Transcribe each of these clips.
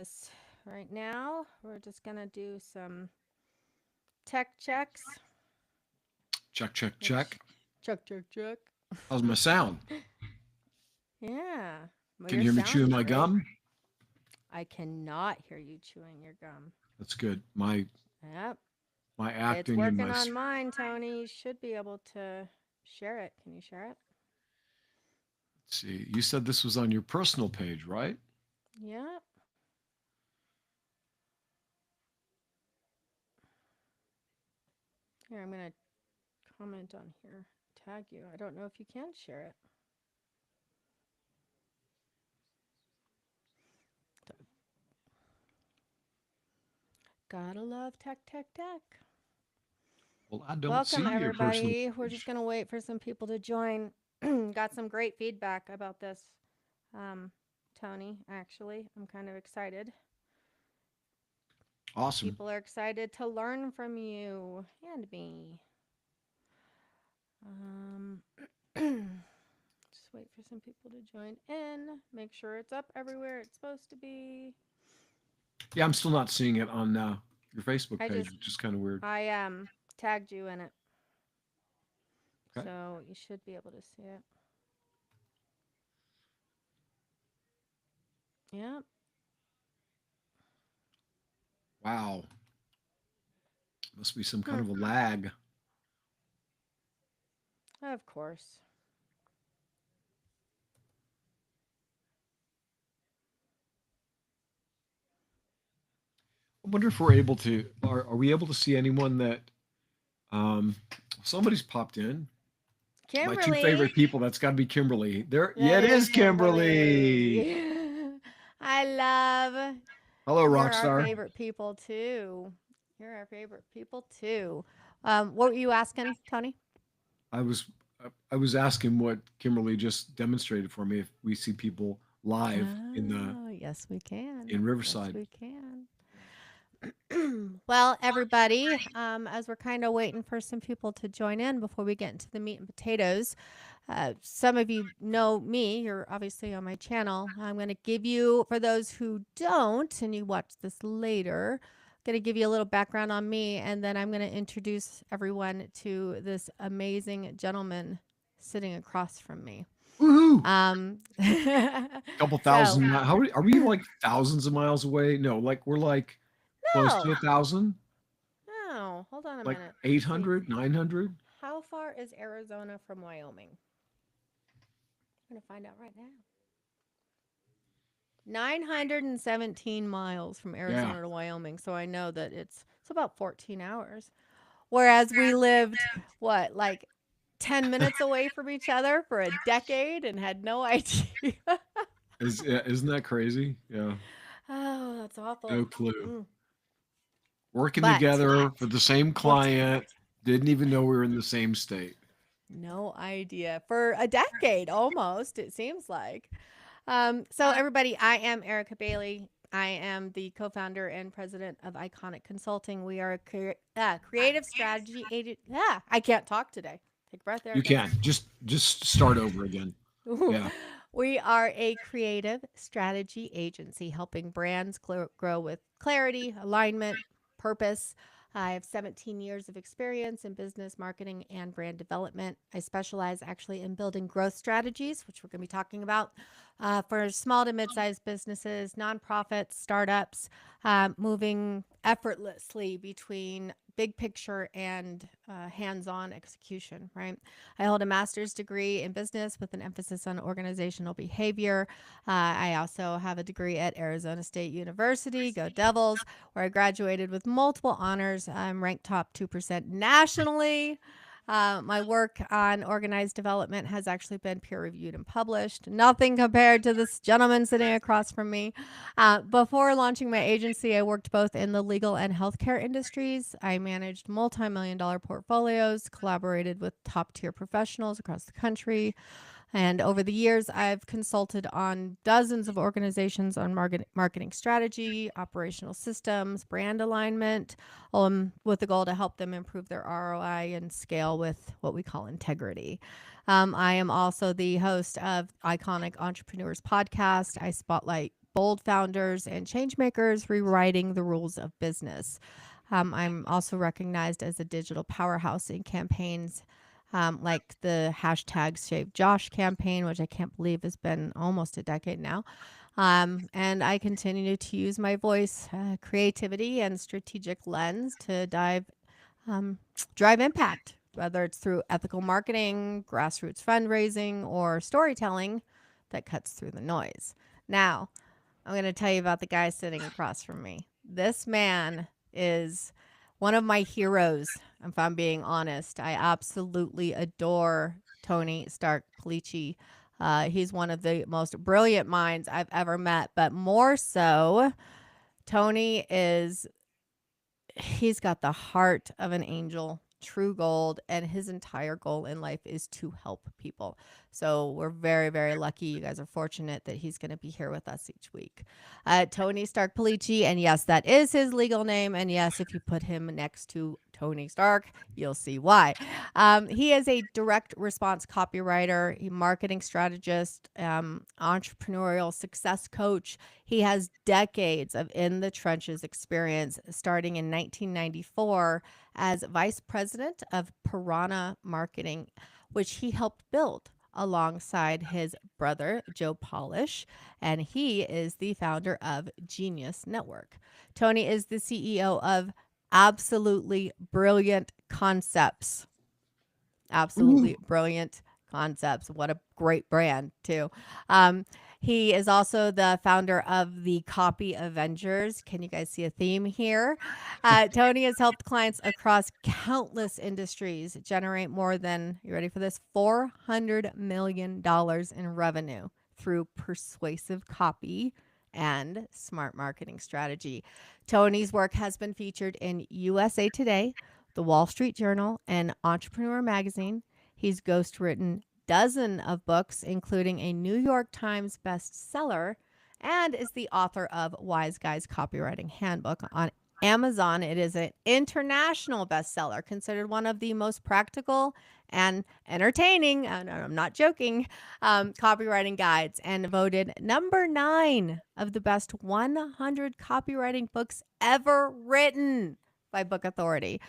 this. Right now, we're just going to do some tech checks. Check, check, Make check. check. How's my sound? Yeah. Well, Can your you hear me chewing sound's my great. gum? I cannot hear you chewing your gum. That's good. Yep. My It's acting and working my. on mine, Tony. You should be able to share it. Can you share it? Let's see. You said this was on your personal page, right? Yep. Here, I'm going to comment on here. Tag you. I don't know if you can share it. Gotta love tech. Well, I don't Welcome, see your personal everybody. We're just page. going to wait for some people to join. Got some great feedback about this, um, Tony, actually. I'm kind of excited. Awesome. People are excited to learn from you and me. Um, just wait for some people to join in. Make sure it's up everywhere it's supposed to be. Yeah, I'm still not seeing it on your Facebook I page, just, which is kind of weird. I tagged you in it. Okay. So you should be able to see it. Yep, Wow. Must be some kind hmm. of a lag. Of course. I wonder if we're able to. Are we able to see anyone that? Um, somebody's popped in. My two Kimberly. favorite people. That's got to be Kimberly. There. Yeah, That it is is Kimberly. Kimberly. I love. Hello, You're our Rockstar. favorite people too. You're our favorite people too. What were you asking, Tony? I was I was asking what Kimberly just demonstrated for me if we see people live Oh, yes, we can. in Yes, Riverside. we can. Well, everybody, as we're kind of waiting for some people to join in before we get into the meat and potatoes, some of you know me. You're obviously on my channel. I'm going to give you, for those who don't, and you watch this later, going to give you a little background on me, and then I'm going to introduce everyone to this amazing gentleman sitting across from me. Woohoo! Um, Couple so, thousand. How are we like thousands of miles away? No, like we're like close to no, 1,000, no, hold on a like minute. Let's see. 800, 900. How far is Arizona from Wyoming? I'm going to find out right now. 917 miles from Yeah. Arizona to Wyoming. So I know that it's about 14 hours. Whereas we lived, what, like 10 minutes away from each other for a decade and had no idea. Isn't that crazy? Yeah. Oh, that's awful. No clue. Mm. Working But together for the same worked client. Didn't even know we were in the same state. no idea for a decade almost, it seems like. So, everybody, I am Erica Bailey. I am the co founder and president of Iconic Consulting. We are a creative strategy agent. Yeah, I can't talk today. Take a breath, You Erica. can just start over again. Yeah. We are a creative strategy agency helping brands grow with clarity, alignment, purpose. I have 17 years of experience in business marketing and brand development. I specialize actually in building growth strategies, which we're going to be talking about for small to mid sized businesses, nonprofits, startups, moving effortlessly between big picture and hands on execution, right? I hold a master's degree in business with an emphasis on organizational behavior. I also have a degree at Arizona State University, go Devils, where I graduated with multiple honors. I'm ranked top 2% nationally. My work on organized development has actually been peer reviewed and published. Nothing compared to this gentleman sitting across from me. Before launching my agency, I worked both in the legal and healthcare industries. I managed multi million dollar portfolios, collaborated with top tier professionals across the country, and over the years, I've consulted on dozens of organizations on marketing strategy, operational systems, brand alignment, with the goal to help them improve their ROI and scale with what we call integrity. I am also the host of Iconic Entrepreneurs podcast. I spotlight bold founders and changemakers rewriting the rules of business. I'm also recognized as a digital powerhouse in campaigns like the hashtag Save Josh campaign, which I can't believe has been almost a decade now. And I continue to use my voice, creativity, and strategic lens to um, drive impact, whether it's through ethical marketing, grassroots fundraising, or storytelling that cuts through the noise. Now, I'm going to tell you about the guy sitting across from me. This man is one of my heroes, if I'm being honest. I absolutely adore Tony Stark Palici. He's one of the most brilliant minds I've ever met, but more so, Tony is he's got the heart of an angel, true gold, and his entire goal in life is to help people. So we're very, very lucky. You guys are fortunate that he's going to be here with us each week. Tony Stark Palici, and yes, that is his legal name. And yes, if you put him next to Tony Stark, you'll see why. He is a direct response copywriter, a marketing strategist, entrepreneurial success coach. He has decades of in the trenches experience, starting in 1994 as vice president of Piranha Marketing, which he helped build alongside his brother, Joe Polish, and he is the founder of Genius Network. Tony is the CEO of Absolutely Brilliant Concepts. Absolutely Ooh. brilliant concepts. What a great brand, too. Um, he is also the founder of the Copy Avengers. Can you guys see a theme here? Tony has helped clients across countless industries generate more than, you ready for this? $400 million in revenue through persuasive copy and smart marketing strategy. Tony's work has been featured in USA Today, the Wall Street Journal, and Entrepreneur Magazine. He's ghostwritten dozens of books, including a New York Times bestseller, and is the author of Wise Guys Copywriting Handbook on Amazon. It is an international bestseller, considered one of the most practical and entertaining, and I'm not joking, copywriting guides, and voted number 9 of the best 100 copywriting books ever written by Book Authority.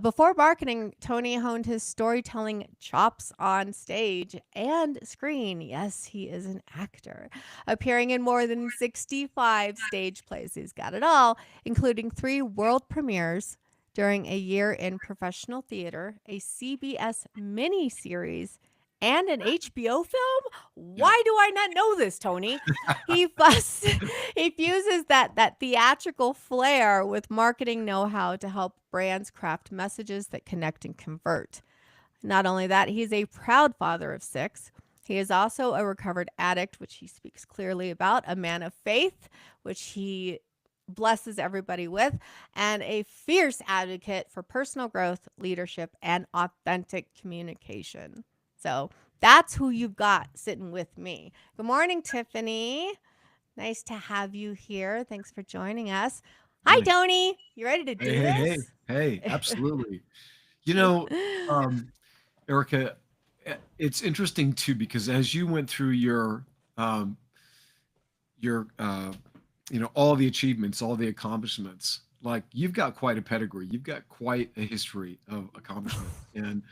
Before marketing, Tony honed his storytelling chops on stage and screen. Yes, he is an actor, appearing in more than 65 stage plays. He's got it all, including 3 world premieres during a year in professional theater, a CBS miniseries, and an HBO film? Yeah. Why do I not know this, Tony? He fuss, he fuses that theatrical flair with marketing know-how to help brands craft messages that connect and convert. Not only that, he's a proud father of 6. He is also a recovered addict, which he speaks clearly about, a man of faith, which he blesses everybody with, and a fierce advocate for personal growth, leadership, and authentic communication. So that's who you've got sitting with me. Good morning, Tiffany. Nice to have you here. Thanks for joining us. Hi, Hey, Tony. You ready to hey, do hey, hey, this? hey, absolutely. You know, um, Erica, it's interesting too because as you went through um, your all the achievements, all the accomplishments, like you've got quite a pedigree, you've got quite a history of accomplishment, and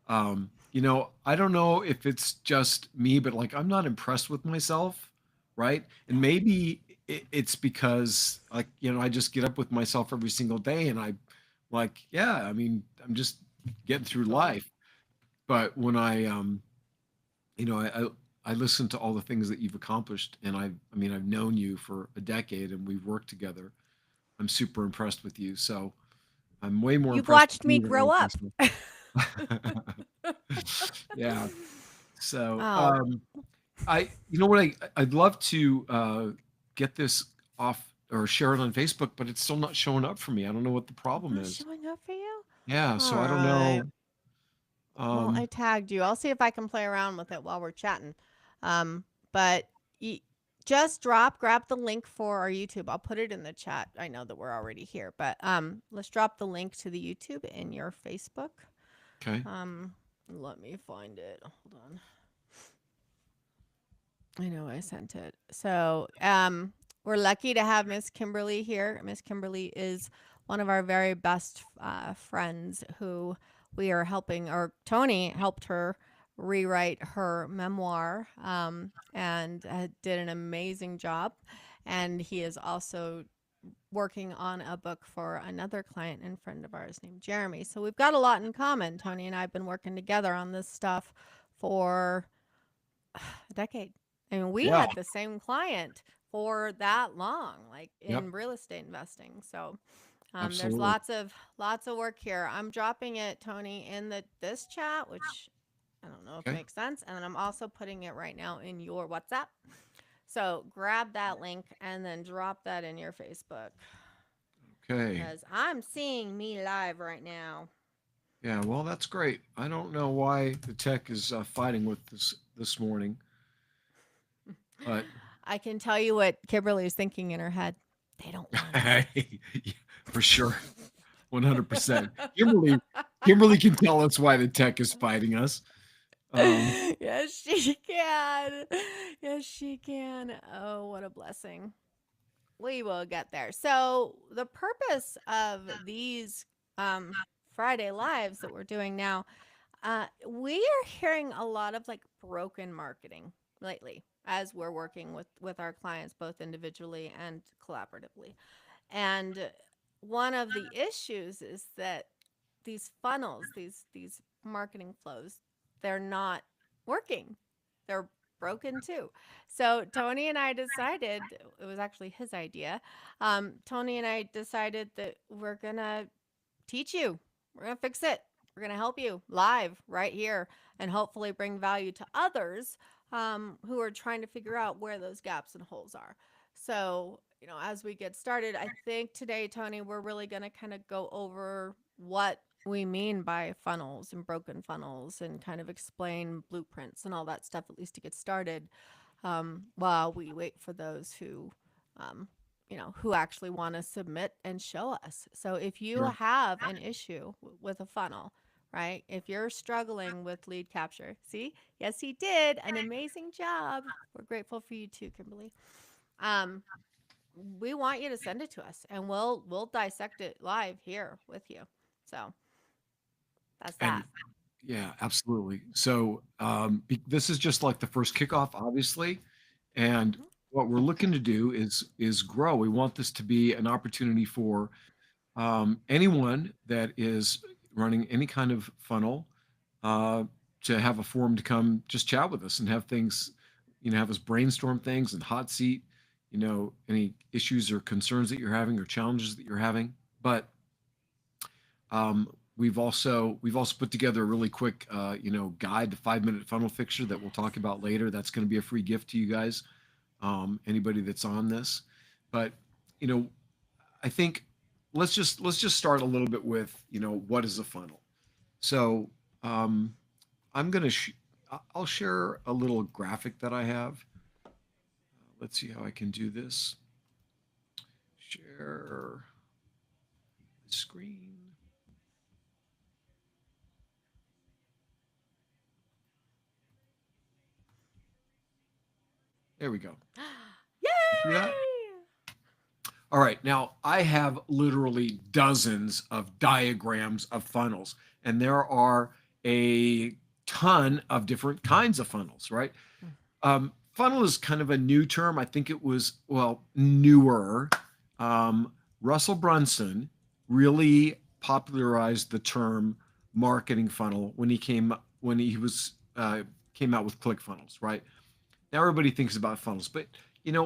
I don't know if it's just me, but like I'm not impressed with myself, right? And maybe it's because like I just get up with myself every single day, and I like yeah, I mean I'm just getting through Totally. life. But when you know, I, I I listen to all the things that you've accomplished, and I mean, I've known you for a decade, and we've worked together. I'm super impressed with you. So I'm way more You've impressed with watched me you than I grow am up. myself. Yeah. So Oh, you know what, I'd love to get this off or share it on Facebook, but it's still not showing up for me. I don't know what the problem not is. showing up for you? Yeah. All So I don't right. know. Well, I Um, tagged you. I'll see if I can play around with it while we're chatting. But just grab the link for our YouTube. I'll put it in the chat. I know that we're already here, but let's drop the link to the YouTube in your Facebook. okay. Um, let me find it. Hold on. I know I sent it. So, we're lucky to have Miss Kimberly here. Miss Kimberly is one of our very best friends who we are helping, or Tony helped her rewrite her memoir, and did an amazing job. And he is also working on a book for another client and friend of ours named Jeremy. So we've got a lot in common. Tony and I have been working together on this stuff for a decade. I mean, we Yeah, had the same client for that long, like yep, in real estate investing. So there's absolutely. lots of work here. I'm dropping it, Tony, in the this chat, which I don't know if Okay, makes sense, and then I'm also putting it right now in your WhatsApp. So grab that link and then drop that in your Facebook okay. because I'm seeing me live right now. Yeah, well, that's great. I don't know why the tech is fighting with this morning, but I can tell you what Kimberly is thinking in her head. They don't want us. for sure, 100%. Kimberly can tell us why the tech is fighting us. Um, Yes, she can. Yes, she can. Oh, what a blessing. We will get there. So, the purpose of these Friday lives that we're doing now, we are hearing a lot of like broken marketing lately as we're working with our clients both individually and collaboratively. And one of the issues is that these funnels, these marketing flows, they're not working. They're broken too. So Tony and I decided it was actually his idea. Tony and I decided that we're gonna teach you. We're going to fix it. We're going to help you live right here and hopefully bring value to others who are trying to figure out where those gaps and holes are. So, as we get started, I think today, Tony, we're really going to kind of go over what we mean by funnels and broken funnels and kind of explain blueprints and all that stuff, at least to get started, while we wait for those um, who actually want to submit and show us. So if you sure. have an issue with a funnel, right? If you're struggling with lead capture, see, yes, he did an amazing job. We're grateful for you too, Kimberly. Um, we want you to send it to us, and we'll dissect it live here with you. So that's And that. yeah, absolutely. So this is just like the first kickoff, obviously, and Mhm. what we're looking to do is grow. We want this to be an opportunity for anyone that is running any kind of funnel uh, to have a forum to come just chat with us and have things, have us brainstorm things and hot seat, any issues or concerns that you're having or challenges that you're having. But we've also put together a really quick guide to 5 minute funnel fixture that we'll talk about later. That's going to be a free gift to you guys, anybody that's on this. But you know, I think let's just start a little bit with what is a funnel. So um, I'm gonna I'll share a little graphic that I have. Let's see how I can do this. Share screen. There we go. You see that? Yay! All right, now I have literally dozens of diagrams of funnels, and there are a ton of different kinds of funnels, right? Funnel is kind of a new term. I think it was, well, newer. Russell Brunson really popularized the term marketing funnel when he came out with ClickFunnels, right? Now everybody thinks about funnels, but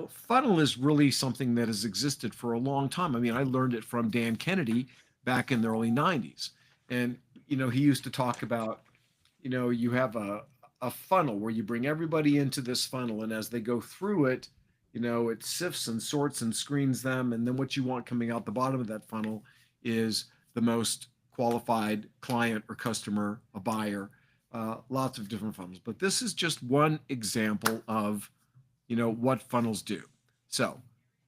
funnel is really something that has existed for a long time. I mean, I learned it from Dan Kennedy back in the early 90s. And he used to talk about, you have a funnel where you bring everybody into this funnel, and as they go through it, it sifts and sorts and screens them, and then what you want coming out the bottom of that funnel is the most qualified client or customer, a buyer. Lots of different funnels, but this is just one example of what funnels do. So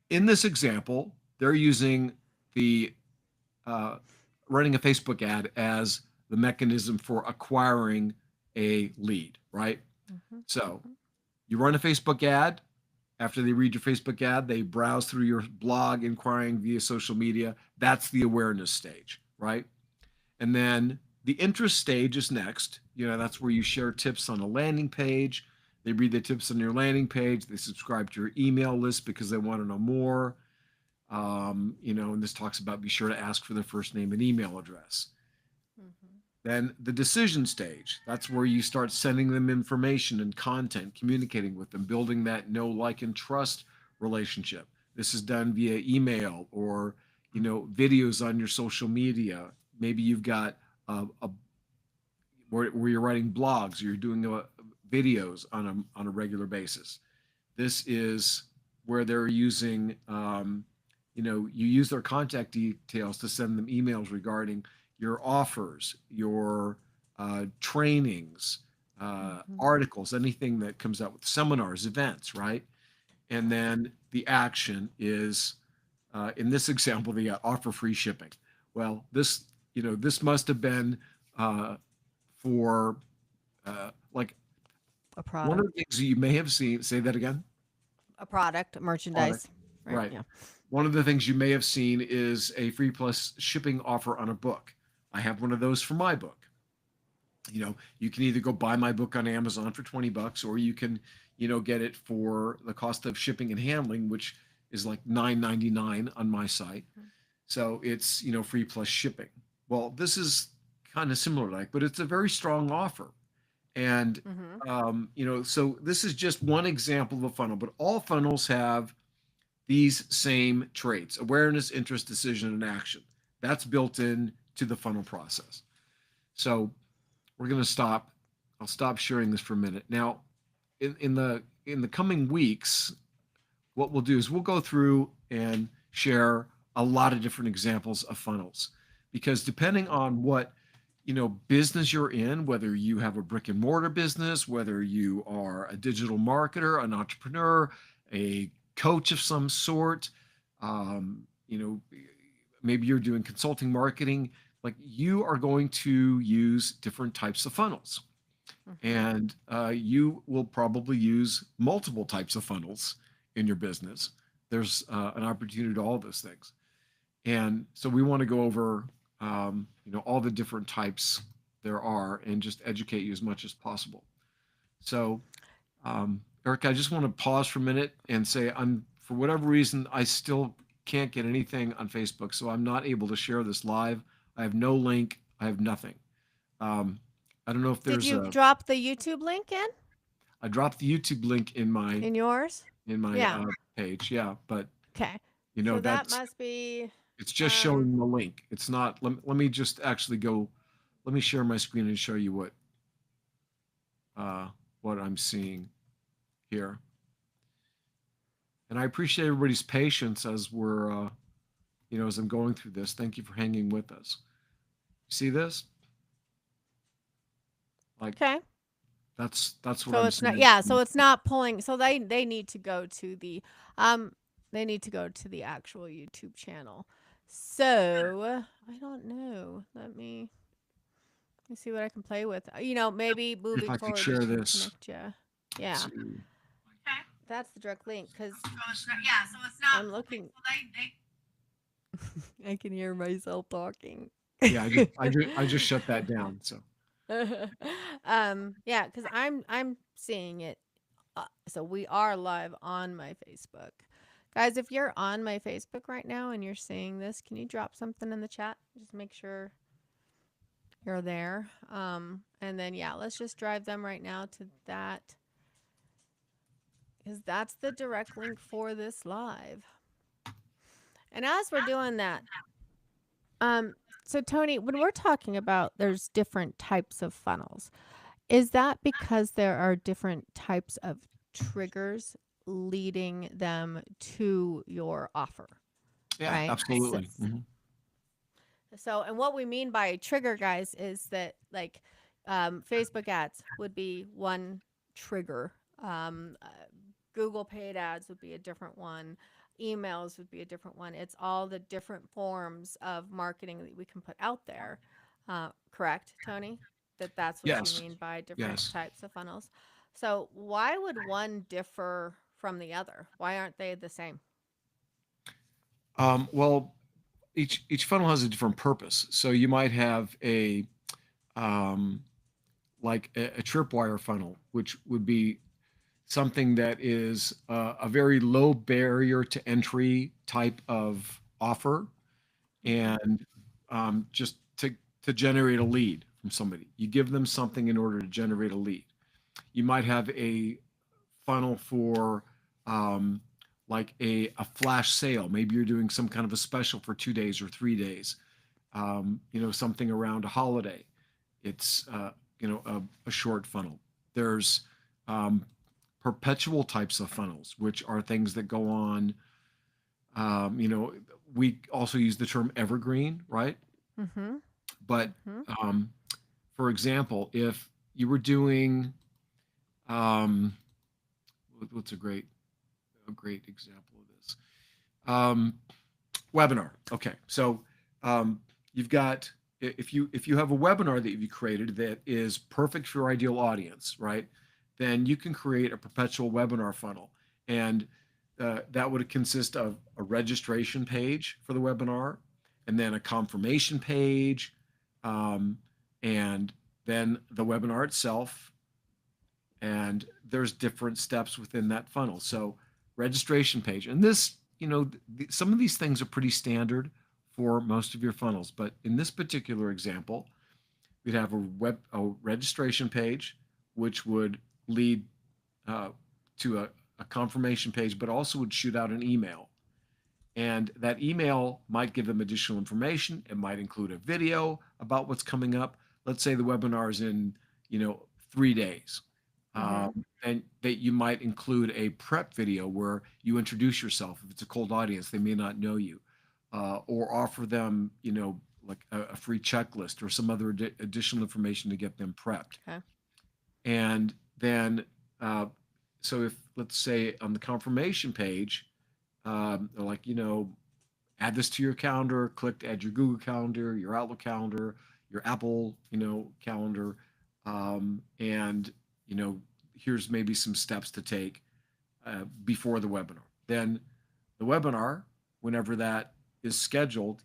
in this example, they're using the uh, running a Facebook ad as the mechanism for acquiring a lead, right? Mhm, So mhm. You run a Facebook ad. After they read your Facebook ad, they browse through your blog, inquiring via social media. That's the awareness stage, right? And then the interest stage is next. That's where you share tips on a landing page. They read the tips on your landing page. They subscribe to your email list because they want to know more. And this talks about be sure to ask for their first name and email address. Mhm. Then the decision stage, that's where you start sending them information and content, communicating with them, building that know, like, and trust relationship. This is done via email or, videos on your social media. Maybe you've got a where you're writing blogs or you're doing videos on a regular basis. This is where they're using, you use their contact details to send them emails regarding your offers, your trainings, Mhm. articles, anything that comes out with seminars, events, right? And then the action is, in this example, they got offer free shipping. Well, this must have been for like A one of the product. things you may have seen. Say that again. A product, Product. merchandise. Right. Right. Yeah. One of the things you may have seen is a free plus shipping offer on a book. I have one of those for my book. You can either go buy my book on Amazon for 20 bucks or you can, get it for the cost of shipping and handling, which is like 9.99 on my site. So it's, free plus shipping. Well, this is kind of similar, like, but it's a very strong offer. And, Mhm. so this is just one example of a funnel, but all funnels have these same traits: awareness, interest, decision, and action. That's built in to the funnel process. So we're going to stop. I'll stop sharing this for a minute. Now, in the coming weeks, what we'll do is we'll go through and share a lot of different examples of funnels, because depending on what business you're in, whether you have a brick and mortar business, whether you are a digital marketer, an entrepreneur, a coach of some sort, um, you know maybe you're doing consulting marketing, like, you are going to use different types of funnels, Mhm. and you will probably use multiple types of funnels in your business. There's an opportunity to all those things, and so we want to go over all the different types there are and just educate you as much as possible. So, Eric, I just want to pause for a minute and say, I'm for whatever reason I still can't get anything on Facebook, so I'm not able to share this live. I have no link. I have nothing. um, I don't know if Did there's you a. drop the YouTube link I dropped the YouTube link in my in yours? in my Yeah. page, yeah, but Okay. So that that's must be it's just um showing the link. It's not. Let me just actually go. Let me share my screen and show you uh, what I'm seeing here. And I appreciate everybody's patience as as I'm going through this. Thank you for hanging with us. You see this? Like, okay. that's what So I'm it's not, seeing. yeah, so it's not pulling, so they need to go to the um they need to go to the actual YouTube channel. So, I don't know. Let me see what I can play with. Maybe If moving I could forward we share can this. connect you. Let's Yeah. see. That's the direct link cuz So it's not, I'm yeah, so it's not I'm pulling. looking. So they I can hear myself talking. Yeah, I just shut that down. So Yeah, because I'm seeing it. So we are live on my Facebook, guys. If you're on my Facebook right now and you're seeing this, can you drop something in the chat? Just make sure you're there. And then yeah, let's just drive them right now to that, because that's the direct link for this live. And as we're doing that, um, so Tony, when we're talking about there's different types of funnels, is that because there are different types of triggers leading them to your offer, yeah, right? So, absolutely. Hmm. and what we mean by trigger, guys, is that like Facebook ads would be one trigger. Google paid ads would be a different one. Emails would be a different one. It's all the different forms of marketing that we can put out there. Correct, Tony? That's what you Yes, mean by different yes. types of funnels. So, why would one differ from the other? Why aren't they the same? Well, each funnel has a different purpose. So you might have um, a tripwire funnel, which would be something that is a very low barrier to entry type of offer, Mhm. and just to generate a lead from somebody. You give them something in order to generate a lead. You might have a funnel for um, a flash sale. Maybe you're doing some kind of a special for 2 days or 3 days. Something around a holiday. It's a short funnel. There's um, perpetual types of funnels, which are things that go on. Um, you know, we also use the term evergreen, right? Mhm. But Mhm. um, for example, if you were doing um, what's a great example of this? Um, Webinar. Okay, so you've got if you have a webinar that you created that is perfect for your ideal audience, right? Then you can create a perpetual webinar funnel, and that would consist of a registration page for the webinar, and then a confirmation page, um, and then the webinar itself, and there's different steps within that funnel. So registration page, and this, some of these things are pretty standard for most of your funnels, but in this particular example, we'd have a registration page, which would lead uh, to a confirmation page, but also would shoot out an email. And that email might give them additional information. It might include a video about what's coming up. Let's say the webinar is in, 3 days. Mhm. And that you might include a prep video where you introduce yourself. If it's a cold audience, they may not know you, or offer them, like a free checklist or some other additional information to get them prepped. Okay. And then, uh, so if let's say on the confirmation page, they're like, add this to your calendar, click to add your Google Calendar, your Outlook calendar, your Apple, calendar, and here's maybe some steps to take before the webinar. Then the webinar, whenever that is scheduled,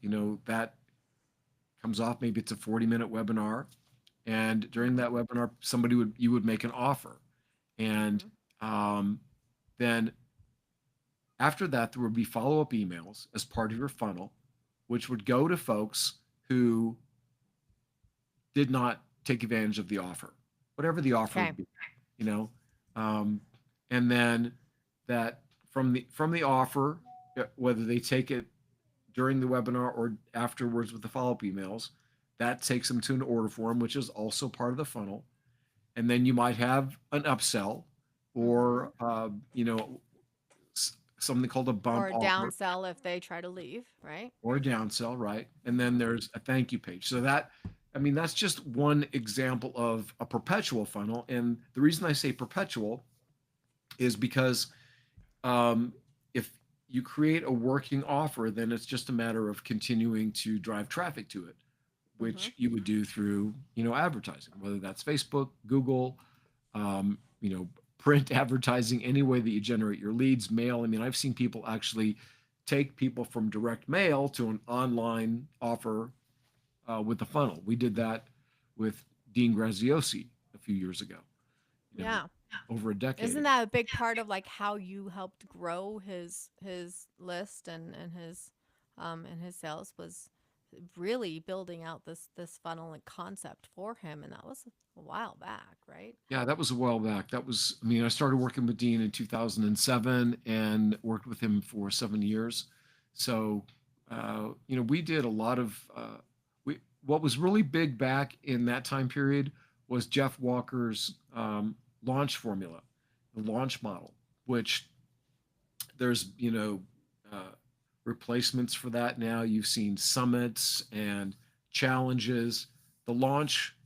that comes off. Maybe it's a 40-minute webinar, and during Mhm. that webinar, you would make an offer, and Mhm. um, then after that, there would be follow up emails as part of your funnel, which would go to folks who did not take advantage of the offer, whatever the offer Okay. would be, you know. Um, and then that from the offer, whether they take it during the webinar or afterwards with the follow up emails, that takes them to an order form, which is also part of the funnel. And then you might have an upsell Mhm. or something called a Or bump a offer downsell if they try to leave, right? or a downsell, right? And then Mhm. there's a thank you page. So that's just one example of a perpetual funnel. And the reason I say perpetual is because um, if you create a working offer, then it's just a matter of continuing to drive traffic to it, Mhm. which you would do through, advertising, whether that's Facebook, Google, um, you know, print advertising, any way that you generate your leads, mail. I mean, I've seen people actually take people from direct mail to an online offer with the funnel. We did that with Dean Graziosi a few years ago, Yeah. over a decade Isn't ago. that a big part of like how you helped grow his list and his sales was really building out this funnel and concept for him, and that was a while back, right? Yeah, that was a while back. I started working with Dean in 2007 and worked with him for 7 years. So, we did a lot of, what was really big back in that time period was Jeff Walker's launch formula, the launch model, which there's uh, replacements for that now. You've seen summits and challenges. The launch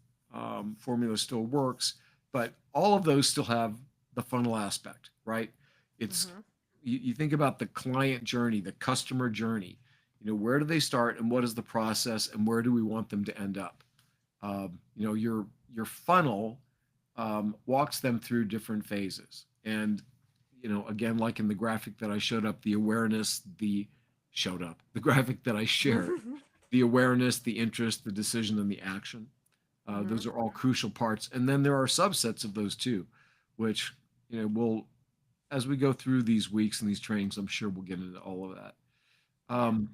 formula still works, but all of those still have the funnel aspect, right? It's Mhm. you think about the client journey, the customer journey. Where do they start and what is the process and where do we want them to end up? Your funnel walks them through different phases. And, again, like in the graphic that I showed up, the awareness, the graphic that I shared, the awareness, the interest, the decision, and the action. Hmm. Those are all crucial parts. And then there are subsets of those too, which, we'll, as we go through these weeks and these trainings, I'm sure we'll get into all of that. Yeah. Um,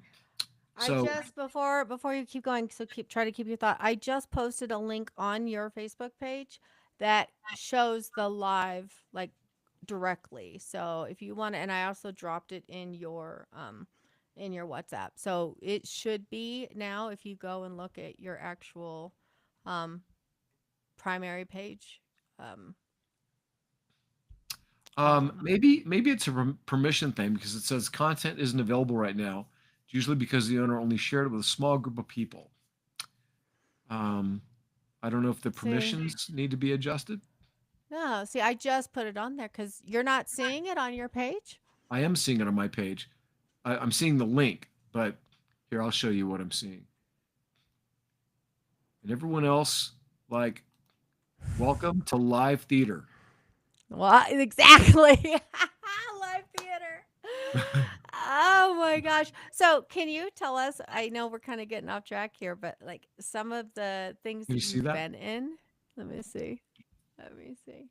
I so, just before you keep going, so try to keep your thought. I just posted a link on your Facebook page that shows the live like directly. So if you want to, and I also dropped it in your WhatsApp. So it should be now if you go and look at your actual um primary page. Um um maybe it's a permission thing because it says content isn't available right now. It's usually because the owner only shared it with a small group of people. Um, I don't know if the see. permissions need to be adjusted. No, see, I just put it on there cuz you're not seeing it on your page. I am seeing it on my page. I'm seeing the link, but here I'll show you what I'm seeing. And everyone else, like, welcome to live theater. Well, exactly. Live theater. Oh my gosh. So, can you tell us? I know we're kind of getting off track here, but like some of the things Can you that see you've that? been in? Let me see. Let me see.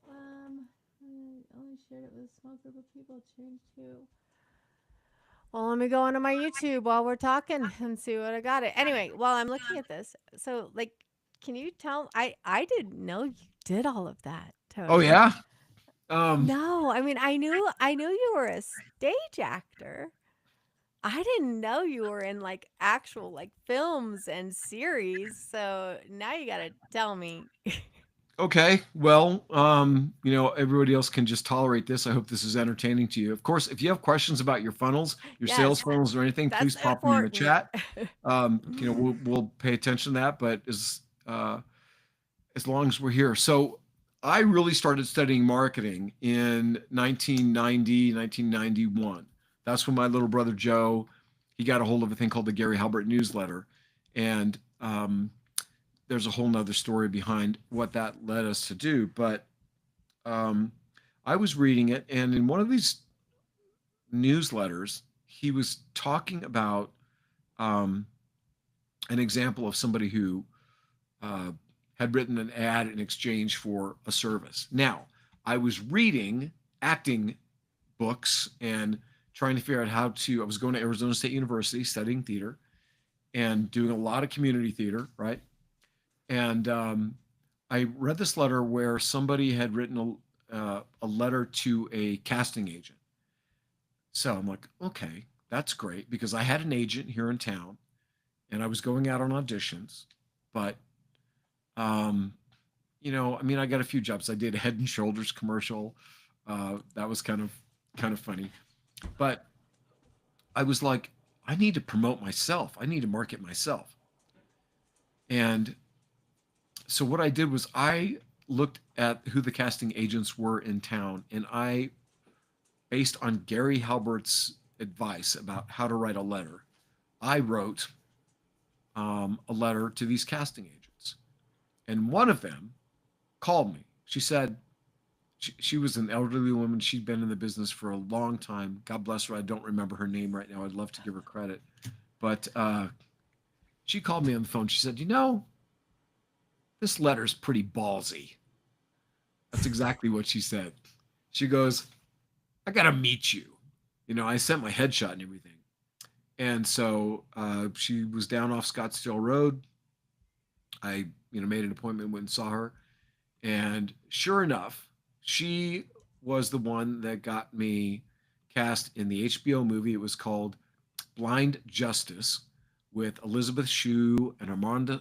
I only shared it with a small group of people. Change to. Well, let me go onto my YouTube while we're talking and see what I got it. Anyway, while I'm looking at this, so like, can you tell? I didn't know you did all of that, Oh Tony. yeah. Um, No, I mean, I knew you were a stage actor. I didn't know you were in like actual like films and series. So now you got to tell me. okay. Well, everybody else can just tolerate this. I hope this is entertaining to you. Of course, if you have questions about your funnels, your sales Yes, funnels, or anything, that's please pop them in the important. chat. We'll pay attention to that. But as long as we're here. So I really started studying marketing in 1990, 1991. That's when my little brother Joe, he got a hold of a thing called the Gary Halbert newsletter. And there's a whole nother story behind what that led us to do. But um, I was reading it, and in one of these newsletters, he was talking about um, an example of somebody who uh, had written an ad in exchange for a service. Now, I was reading acting books and trying to figure out how to. I was going to Arizona State University studying theater and doing a lot of community theater, right? And I read this letter where somebody had written a letter to a casting agent. So I'm like, okay, that's great because I had an agent here in town and I was going out on auditions, but um, I mean, I got a few jobs. I did a Head and Shoulders commercial. That was kind of funny, but I was like, I need to promote myself. I need to market myself. And so what I did was I looked at who the casting agents were in town, and I, based on Gary Halbert's advice about how to write a letter, I wrote a letter to these casting agents. And one of them called me. She said, she was an elderly woman. She'd been in the business for a long time. God bless her. I don't remember her name right now. I'd love to give her credit. But she called me on the phone. She said, this letter's pretty ballsy. That's exactly what she said. She goes, I got to meet you. I sent my headshot and everything. And so she was down off Scottsdale Road. I, made an appointment, went and saw her. And sure enough, she was the one that got me cast in the HBO movie. It was called Blind Justice with Elizabeth Shue and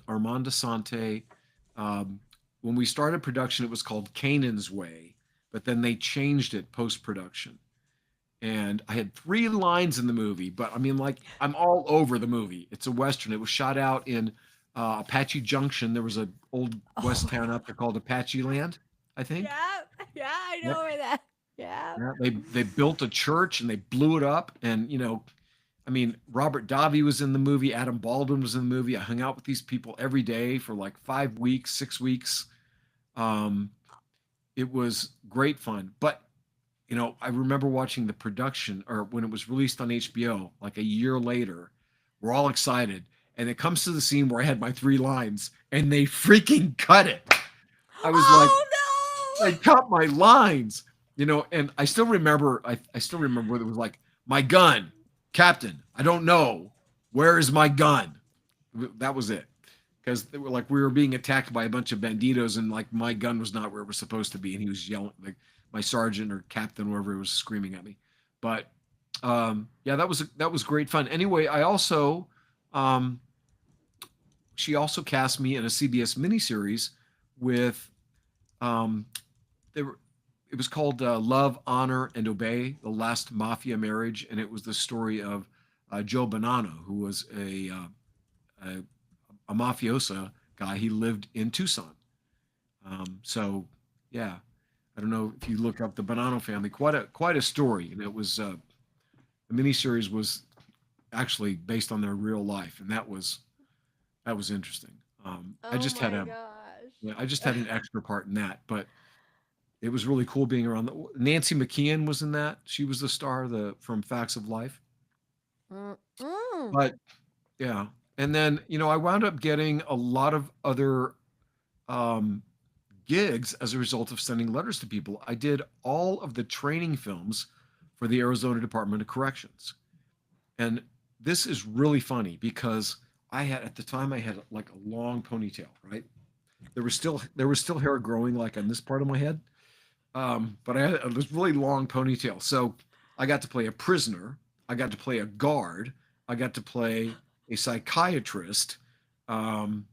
Armand Sante. Um, when we started production, it was called Canaan's Way, but then they changed it post production. And I had 3 lines in the movie, but I mean, like, I'm all over the movie. It's a Western. It was shot out in Apache Junction. There was an old West Oh, town out there called Apache Land, I think. yeah, yeah, I Yep. know where that. Yeah. Yeah. They built a church and they blew it up. And, I mean, Robert Davi was in the movie, Adam Baldwin was in the movie. I hung out with these people every day for like 5 weeks, 6 weeks. Um, it was great fun. But I remember watching the production or when it was released on HBO, like a year later. We're all excited. And it comes to the scene where I had my 3 lines and they freaking cut it. I was like, I Oh cut my lines, and I still remember it was like, my gun, Captain, I don't know. Where is my gun? That was it. Because they were like we were being attacked by a bunch of banditos, and like my gun was not where it was supposed to be, and he was yelling like my sergeant or captain, whoever was screaming at me. But yeah, that was great fun. Anyway, I also um, she also cast me in a CBS miniseries with um, they were it was called Love, Honor, and Obey: The Last Mafia Marriage, and it was the story of Joe Bonanno, who was a, a mafiosa guy. He lived in Tucson. So, yeah, I don't know if you look up the Bonanno family, quite a story, and it was the miniseries was actually based on their real life, and that was interesting. I oh just had my a yeah, I just gosh. had an extra part in that, but it was really cool being around. Nancy McKeon was in that. She was the star the from Facts of Life. Mm-mm. But yeah, and then I wound up getting a lot of other um, gigs as a result of sending letters to people. I did all of the training films for the Arizona Department of Corrections, and this is really funny because at the time I had like a long ponytail, right? There was still hair growing like on this part of my head, but I had this really long ponytail. So I got to play a prisoner. I got to play a guard. I got to play a psychiatrist. And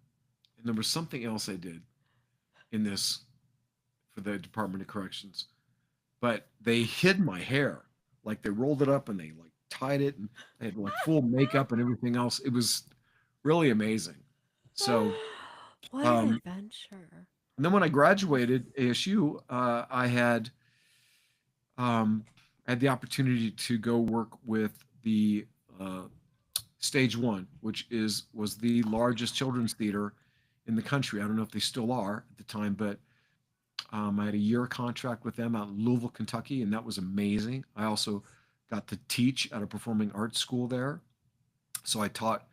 there was something else I did in this for the Department of Corrections. But they hid my hair. Like they rolled it up and they like tied it and they had like full makeup and everything else. It was really amazing. So, What an um, adventure. and then when I graduated ASU, um, I had the opportunity to go work with the Stage One, which was the largest children's theater in the country. I don't know if they still are at the time, but I had a year contract with them out in Louisville, Kentucky, and that was amazing. I also got to teach at a performing arts school there, so I taught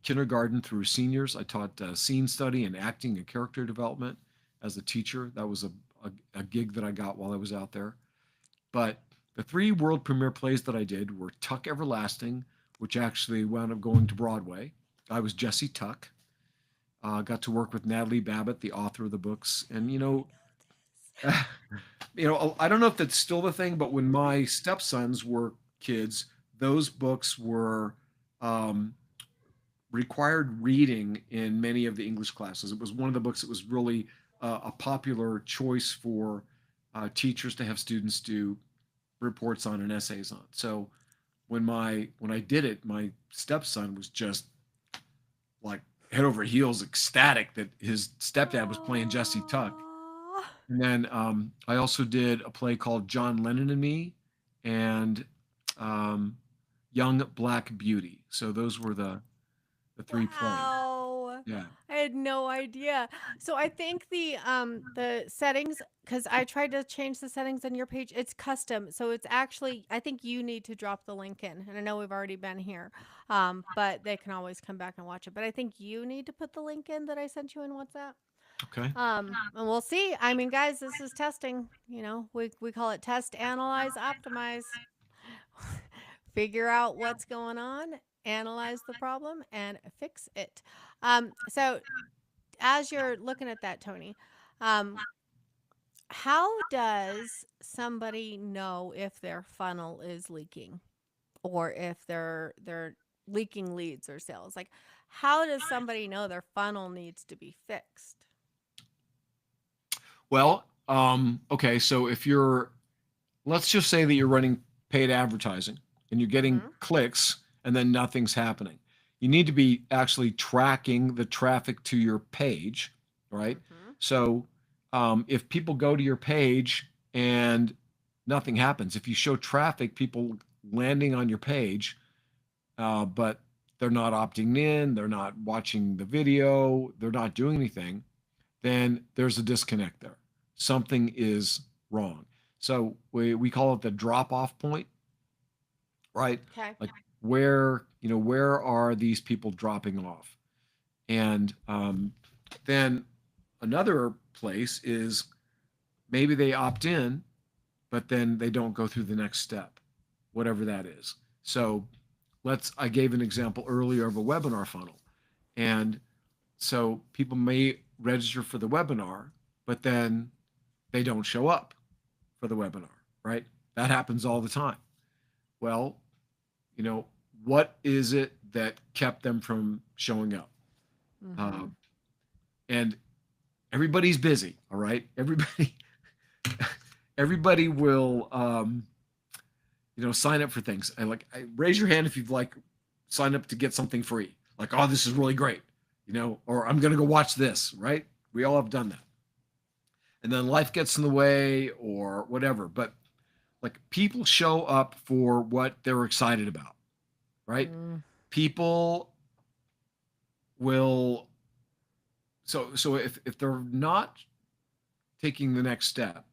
kindergarten through seniors. I taught scene study and acting and character development as a teacher. That was a gig that I got while I was out there. But the three world premiere plays that I did were Tuck Everlasting, which actually wound up going to Broadway. I was Jesse Tuck. Got to work with Natalie Babbitt, the author of the books, and I don't know if that's still the thing, but when my stepsons were kids, those books were um, required reading in many of the English classes. It was one of the books that was really a popular choice for teachers to have students do reports on and essays on. So when I did it, my stepson was just like head over heels ecstatic that his stepdad was playing Jesse Tuck. Oh, And then I also did a play called John Lennon and Me and um, Young Black Beauty. So those were the three plays. wow. Yeah. I had no idea. So I think the settings, because I tried to change the settings on your page, it's custom. So it's actually, I think you need to drop the link in. And I know we've already been here. But they can always come back and watch it. But I think you need to put the link in that I sent you in WhatsApp. Okay. And we'll see. I mean, guys, this is testing. We call it test, analyze, optimize. Figure out what's going on, analyze the problem, and fix it. So as you're looking at that, Tony, um, how does somebody know if their funnel is leaking or if they're leaking leads or sales? Like, how does somebody know their funnel needs to be fixed? Well, okay. So if let's just say that you're running paid advertising and you're getting Mm-hmm. clicks and then nothing's happening. You need to be actually tracking the traffic to your page, right? Mm-hmm. So if people go to your page and nothing happens, if you show traffic, people landing on your page, but they're not opting in, they're not watching the video, they're not doing anything, then there's a disconnect there. Something is wrong. So we call it the drop off point, right? Okay. Like where are these people dropping off? And then another place is maybe they opt in, but then they don't go through the next step, whatever that is. So I gave an example earlier of a webinar funnel. And so people may register for the webinar, but then they don't show up for the webinar, right? That happens all the time. Well, you know, what is it that kept them from showing up? Uh, Mm-hmm. and everybody's busy, all right? Everybody will sign up for things. And like raise your hand if you've like signed up to get something free. Like, oh, this is really great, or I'm gonna go watch this, right? We all have done that. And then life gets in the way or whatever. But like people show up for what they're excited about, right? Mm. People will so if they're not taking the next step,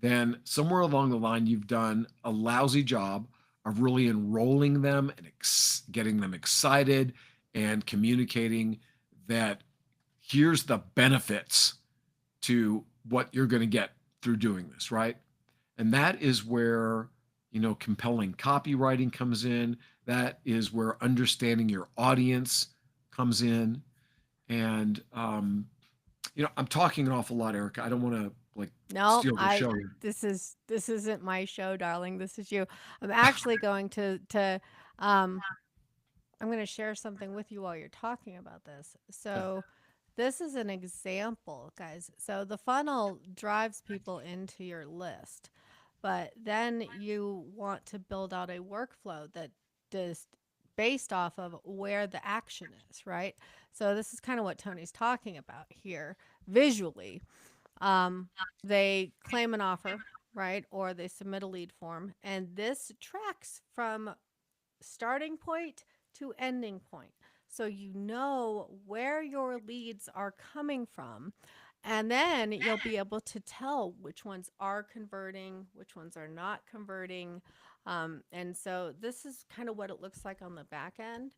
then somewhere along the line you've done a lousy job of really enrolling them and getting them excited and communicating that here's the benefits to what you're going to get through doing this, right? And that is where, compelling copywriting comes in. That is where understanding your audience comes in. And, I'm talking an awful lot, Erica. I don't want to like No, steal the I show here. this isn't my show, darling. This is you. I'm actually going to um I'm going to share something with you while you're talking about this. Okay. So, this is an example, guys. So, the funnel drives people into your list, but then you want to build out a workflow that is based off of where the action is, right? So, this is kind of what Tony's talking about here visually. Um, they claim an offer, right? Or they submit a lead form, and this tracks from starting point to ending point. So you know where your leads are coming from. And then you'll be able to tell which ones are converting, which ones are not converting. And so this is kind of what it looks like on the back end.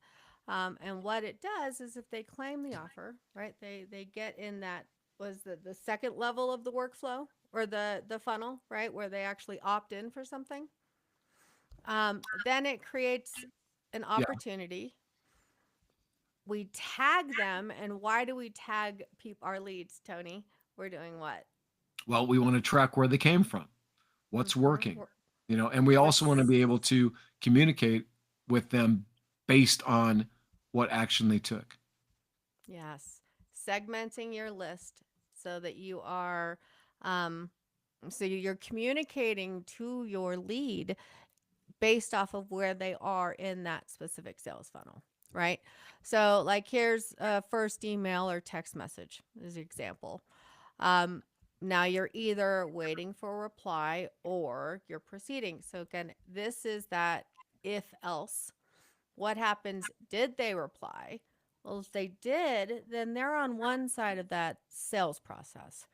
And what it does is if they claim the offer, right, they get in that was the second level of the workflow or the funnel, right, where they actually opt in for something. Then it creates an Yeah. opportunity. We tag them, and why do we tag our leads, Tony? We're doing what? Well, we want to track where they came from, what's Mm-hmm. working, and we also want to What's be able to communicate with them based on what action they took. yes, segmenting your list so that you are, um, so you're communicating to your lead based off of where they are in that specific sales funnel, right? So, like, here's a first email or text message as an example. Um, Now you're either waiting for a reply or you're proceeding. So, again, this is that if else. What happens? Did they reply? Well, if they did, then they're on one side of that sales process.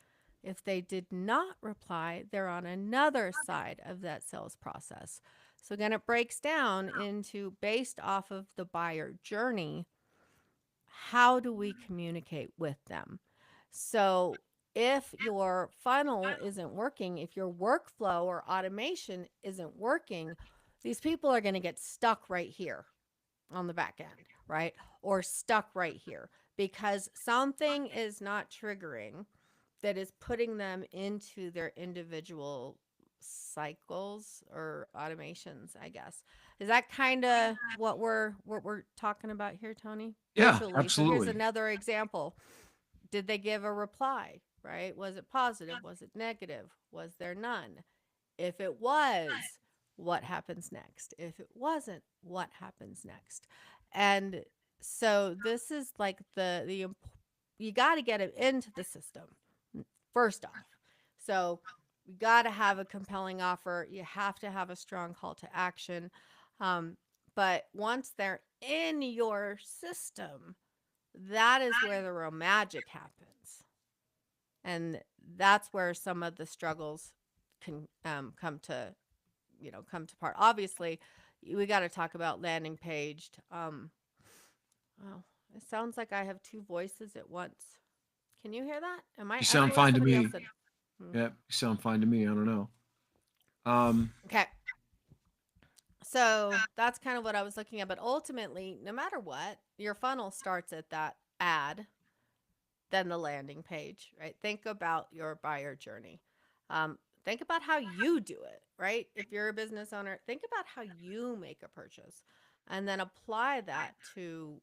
If they did not reply, they're on another side of that sales process. So, again, it breaks down into based off of the buyer journey, how do we communicate with them? So, if your funnel isn't working, if your workflow or automation isn't working, these people are going to get stuck right here on the back end, right? Or stuck right here because something is not triggering that is putting them into their individual cycles or automations, I guess. Is that kind of what we're talking about here, Tony? Yeah, Visually. So here's absolutely. another example. Did they give a reply, right? Was it positive? Was it negative? Was there none? If it was, what happens next? If it wasn't, what happens next? And so this is like you got to get it into the system first off. So you got to have a compelling offer. You have to have a strong call to action. Um, But once they're in your system, that is where the real magic happens. And that's where some of the struggles can come to part. Obviously, we got to talk about landing paged. Oh, it sounds like I have two voices at once. Can you hear that? You I sound thought it was fine to somebody else me. that. Hmm. Yeah, you sound fine to me. I don't know. Um, Okay. So that's kind of what I was looking at. But ultimately, no matter what, your funnel starts at that ad, then the landing page, right? Think about your buyer journey. Think about how you do it, right? If you're a business owner, think about how you make a purchase and then apply that to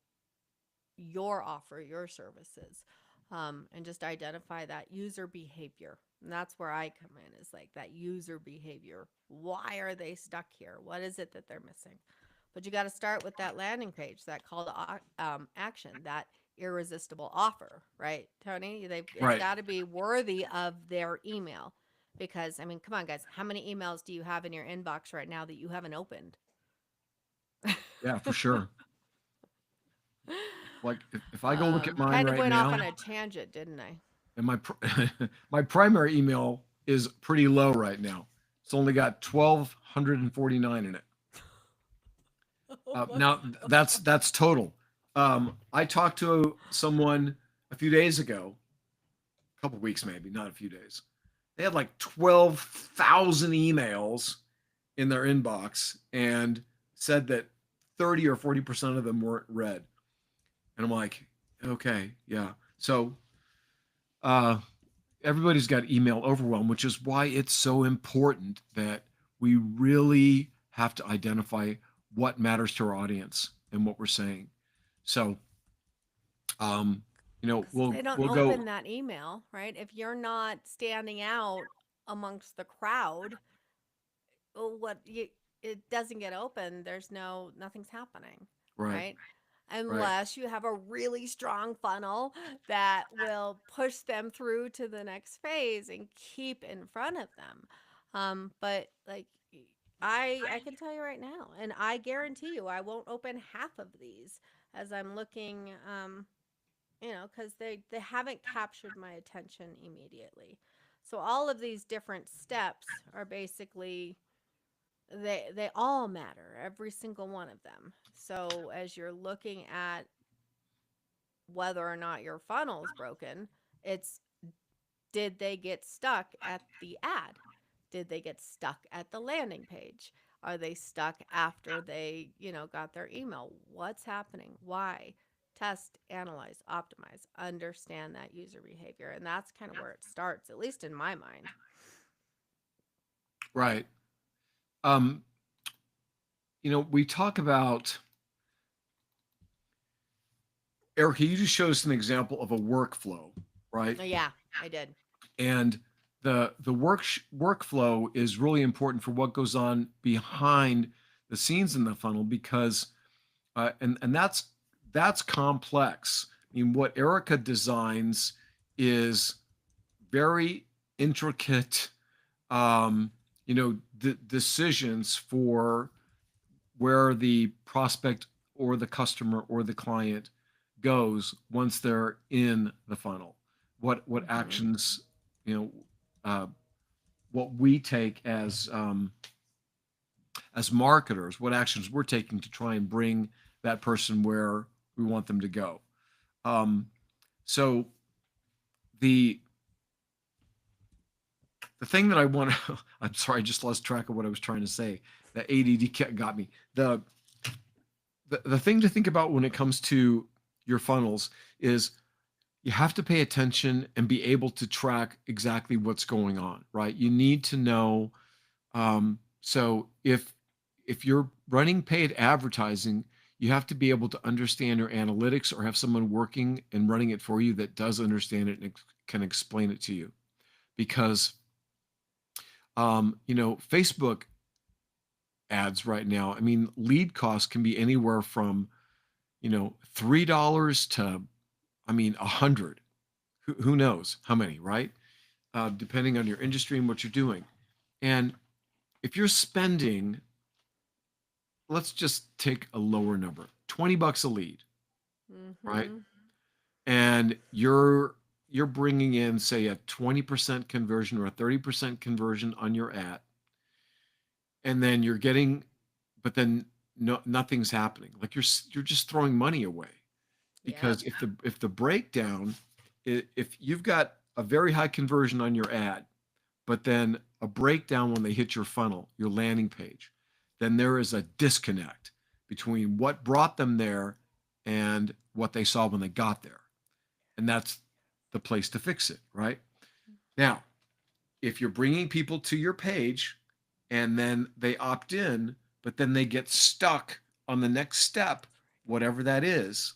your offer, your services, and just identify that user behavior. And that's where I come in is like that user behavior. Why are they stuck here? What is it that they're missing? But you got to start with that landing page, that call to action, that irresistible offer, right, Tony? It's right. got to be worthy of their email. Because, I mean, come on, guys. How many emails do you have in your inbox right now that you haven't opened? Yeah, for sure. Like if I go look at mine Kind of right went off now, on a tangent, didn't I? and my primary email is pretty low right now. It's only got 1,249 in it. Oh my Now that's total. I talked to someone a few days ago, a couple weeks maybe, not a few days. They had like 12,000 emails in their inbox and said that 30 or 40% of them weren't read. And I'm like, okay, yeah. So uh, everybody's got email overwhelm, which is why it's so important that we really have to identify what matters to our audience and what we're saying. So, um, Because if they don't we'll go open that email, right? If you're not standing out amongst the crowd, well, what you it doesn't get open. There's nothing's happening, right, right? right, Unless you have a really strong funnel that will push them through to the next phase and keep in front of them. But like I can tell you right now, and I guarantee you, I won't open half of these as I'm looking. Because they haven't captured my attention immediately. So all of these different steps are basically they all matter, every single one of them. So as you're looking at whether or not your funnel's broken, it's did they get stuck at the ad? Did they get stuck at the landing page? Are they stuck after they, got their email? What's happening? Why? Test, analyze, optimize, understand that user behavior. And that's kind of where it starts, at least in my mind. right. Um, we talk about Erica. You just showed us an example of a workflow, right? Oh, yeah, I did. And the workflow is really important for what goes on behind the scenes in the funnel because and that's complex. I mean, what Erica designs is very intricate, decisions for where the prospect or the customer or the client goes once they're in the funnel. What Mm-hmm. actions, you know, uh, what we take as marketers, what actions we're taking to try and bring that person where we want them to go. Um, so the the thing that I want to, I'm sorry, I just lost track of what I was trying to say. The ADD got me. The thing to think about when it comes to your funnels is you have to pay attention and be able to track exactly what's going on, right? You need to know. So if you're running paid advertising, you have to be able to understand your analytics or have someone working and running it for you that does understand it and can explain it to you. Because Facebook ads right now, I mean, lead costs can be anywhere from $3 to, I mean, 100. Who knows how many, right? Depending on your industry and what you're doing. And if you're spending let's just take a lower number, $20 a lead, right? Mhm. And you're bringing in, say, a 20% conversion or a 30% conversion on your ad, and then you're getting, but then nothing's happening. Like you're just throwing money away. Yep. Because if the breakdown, if you've got a very high conversion on your ad, but then a breakdown when they hit your funnel, your landing page, then there is a disconnect between what brought them there and what they saw when they got there. And that's the place to fix it, right? Now, if you're bringing people to your page and then they opt in, but then they get stuck on the next step, whatever that is,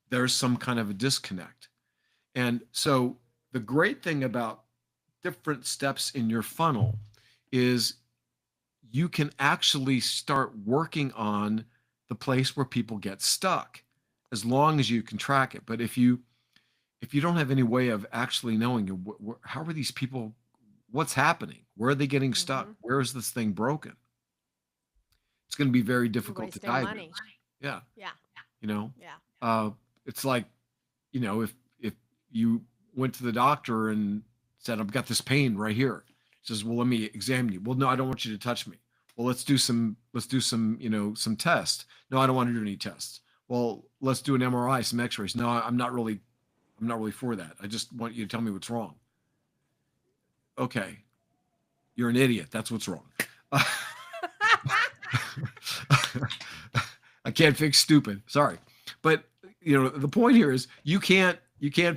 there's some kind of a disconnect. And so the great thing about different steps in your funnel is you can actually start working on the place where people get stuck as long as you can track it. But if you don't have any way of actually knowing how are these people, what's happening, where are they getting stuck, Mhm. where is this thing broken, it's going to be very You're difficult to wasting diagnose. money. Yeah. Yeah. You know, Yeah. uh, it's like, if you went to the doctor and said, I've got this pain right here, he says, well, let me examine you. Well, no, I don't want you to touch me. Well, let's do some some tests. No, I don't want to do any tests. Well, let's do an MRI, some X-rays. No, I'm not really for that. I just want you to tell me what's wrong. Okay, you're an idiot. That's what's wrong. I can't fix stupid. Sorry, but the point here is you can't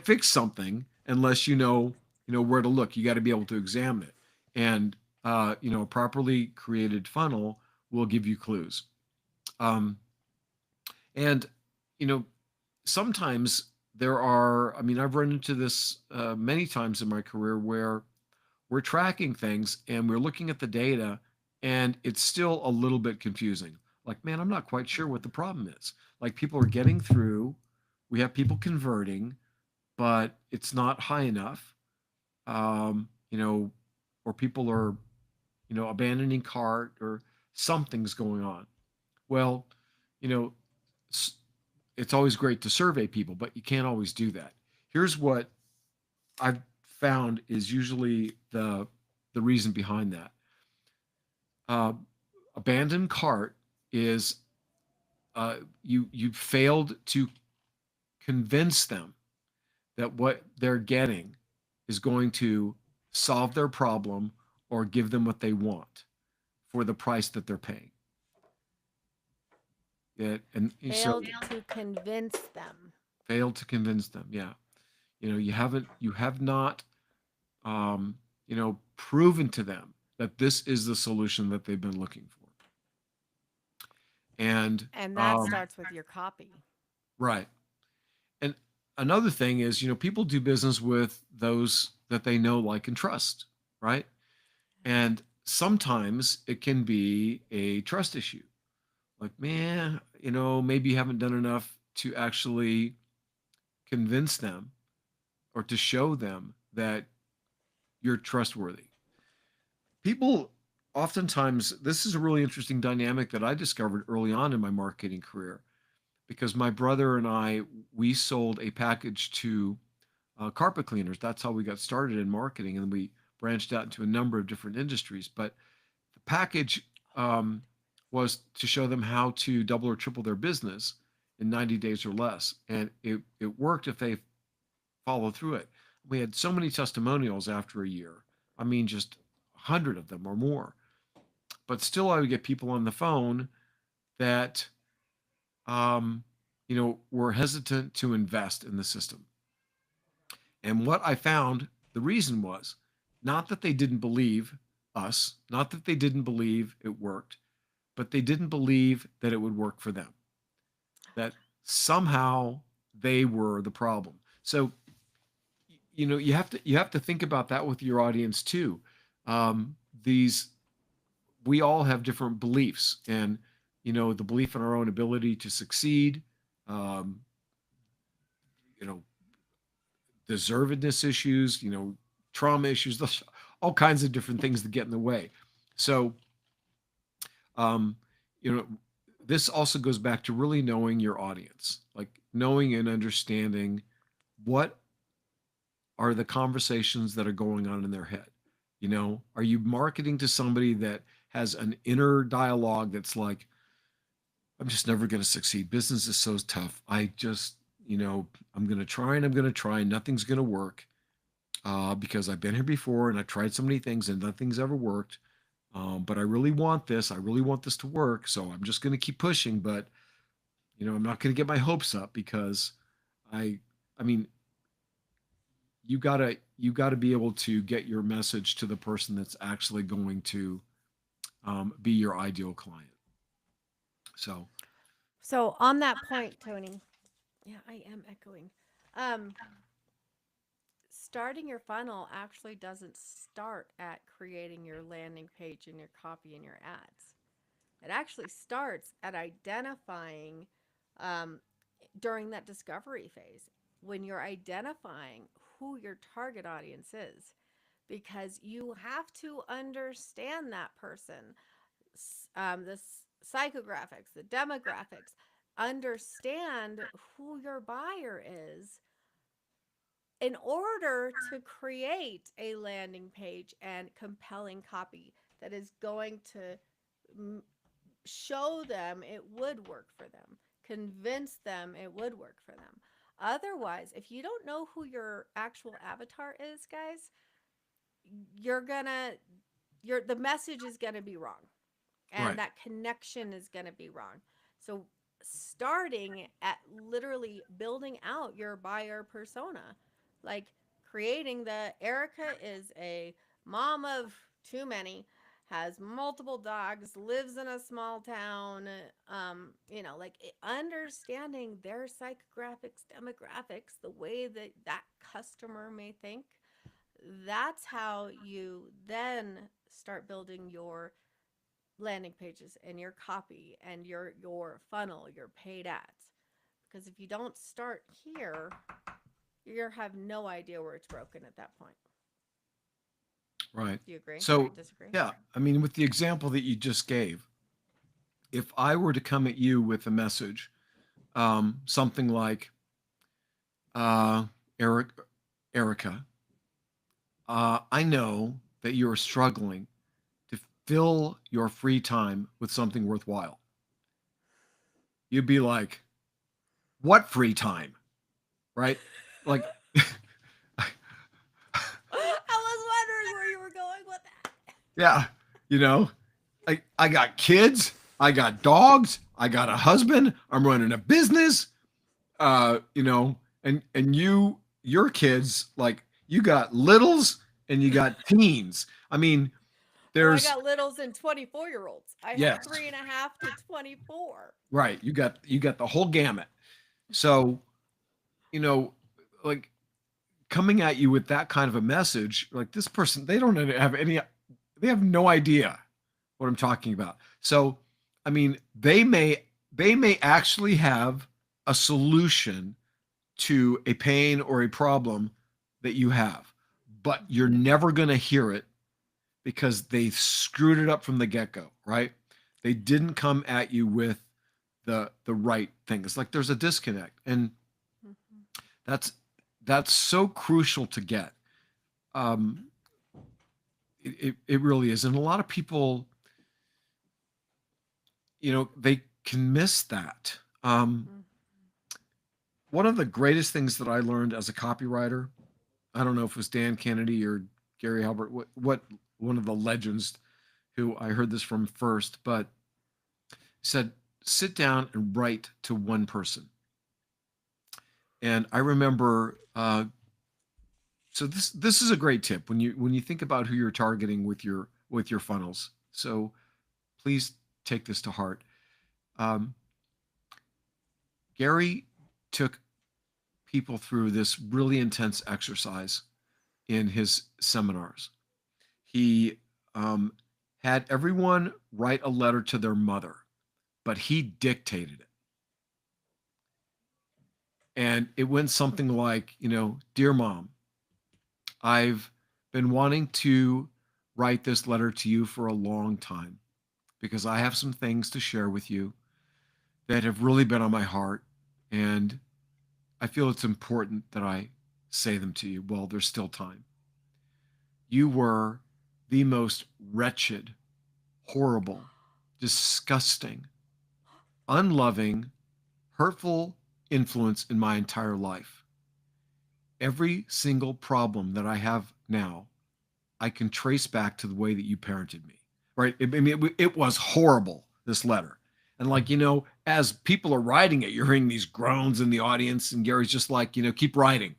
fix something unless you know where to look. You got to be able to examine it, and a properly created funnel will give you clues. Um, and you know sometimes there are. I mean, I've run into this many times in my career where we're tracking things and we're looking at the data and it's still a little bit confusing. Like, man, I'm not quite sure what the problem is. Like, people are getting through, we have people converting, but it's not high enough. Um, you know, or people are, abandoning cart or something's going on. Well, you know, it's always great to survey people, but you can't always do that. Here's what I've found is usually the reason behind that. Uh, Abandoned cart is you failed to convince them that what they're getting is going to solve their problem or give them what they want for the price that they're paying. And so Failed to convince them. failed to convince them. Yeah, you have not proven to them that this is the solution that they've been looking for. And And that starts with your copy. right. And another thing is, people do business with those that they know, like, and trust, right? And sometimes it can be a trust issue. Like, man, maybe you haven't done enough to actually convince them or to show them that you're trustworthy. People oftentimes, this is a really interesting dynamic that I discovered early on in my marketing career because my brother and I, we sold a package to carpet cleaners. That's how we got started in marketing, and we branched out into a number of different industries. But the package was to show them how to double or triple their business in 90 days or less, and it worked if they followed through it. We had so many testimonials after a year. I mean, just 100 of them or more. But still, I would get people on the phone that were hesitant to invest in the system. And what I found, the reason was not that they didn't believe us, not that they didn't believe it worked, but they didn't believe that it would work for them, that somehow they were the problem. So, you have to think about that with your audience too. These We all have different beliefs, and the belief in our own ability to succeed, um, you know, deservedness issues, trauma issues, all kinds of different things that get in the way. So, um, you know, this also goes back to really knowing your audience, like knowing and understanding what are the conversations that are going on in their head. Are you marketing to somebody that has an inner dialogue that's like, I'm just never going to succeed. Business is so tough. I'm going to try and I'm going to try and nothing's going to work because I've been here before and I tried so many things and nothing's ever worked. But I really want this. I really want this to work. So I'm just going to keep pushing. But, I'm not going to get my hopes up because I, I mean, you gotta be able to get your message to the person that's actually going to be your ideal client. So So on that point, Tony, yeah, I am echoing. Um, Starting your funnel actually doesn't start at creating your landing page and your copy and your ads. It actually starts at identifying um, during that discovery phase when you're identifying who your target audience is, because you have to understand that person, the psychographics, the demographics, understand who your buyer is in order to create a landing page and compelling copy that is going to show them it would work for them, convince them it would work for them. Otherwise, if you don't know who your actual avatar is, guys, you're gonna the message is gonna be wrong, and right, that connection is going to be wrong. So, starting at literally building out your buyer persona, like creating the Erica is a mom of too many, has multiple dogs, lives in a small town, like understanding their psychographics, demographics, the way that that customer may think. That's how you then start building your landing pages and your copy and your funnel, your paid ads. Because if you don't start here, you have no idea where it's broken at that point. right. Do you agree or So disagree? yeah, I mean, with the example that you just gave, if I were to come at you with a message, something like, uh, Eric, Erica, I know that you are struggling to fill your free time with something worthwhile. You'd be like, what free time? Right? Like, I was wondering where you were going with that. yeah, you know, I got kids, I got dogs, I got a husband, I'm running a business, and your kids, like, you got littles and you got teens. I mean, Oh, I there's got littles and 24-year-olds. I have yes, 3.5 to 24. right. You got the whole gamut. So, you know, like coming at you with that kind of a message, like this person, they have no idea what I'm talking about. So, I mean, they may actually have a solution to a pain or a problem that you have, but you're never going to hear it because they screwed it up from the get-go, right? They didn't come at you with the right thing. It's like there's a disconnect, and Mm-hmm. that's that's so crucial to get. Um, it really is, and a lot of people, they can miss that. Mm-hmm. One of the greatest things that I learned as a copywriter, I don't know if it was Dan Kennedy or Gary Halbert, what one of the legends who I heard this from first, but said, sit down and write to one person. And I remember, so this is a great tip when you think about who you're targeting with your funnels. So please take this to heart. Um, Gary took people through this really intense exercise in his seminars. He had everyone write a letter to their mother, but he dictated it. And it went something like, Dear Mom, I've been wanting to write this letter to you for a long time. because I have some things to share with you that have really been on my heart. And I feel it's important that I say them to you while there's still time. You were the most wretched, horrible, disgusting, unloving, hurtful influence in my entire life. Every single problem that I have now, I can trace back to the way that you parented me. Right? I mean, it was horrible, this letter. And like, as people are writing it, you're hearing these groans in the audience, and Gary's just like, keep writing.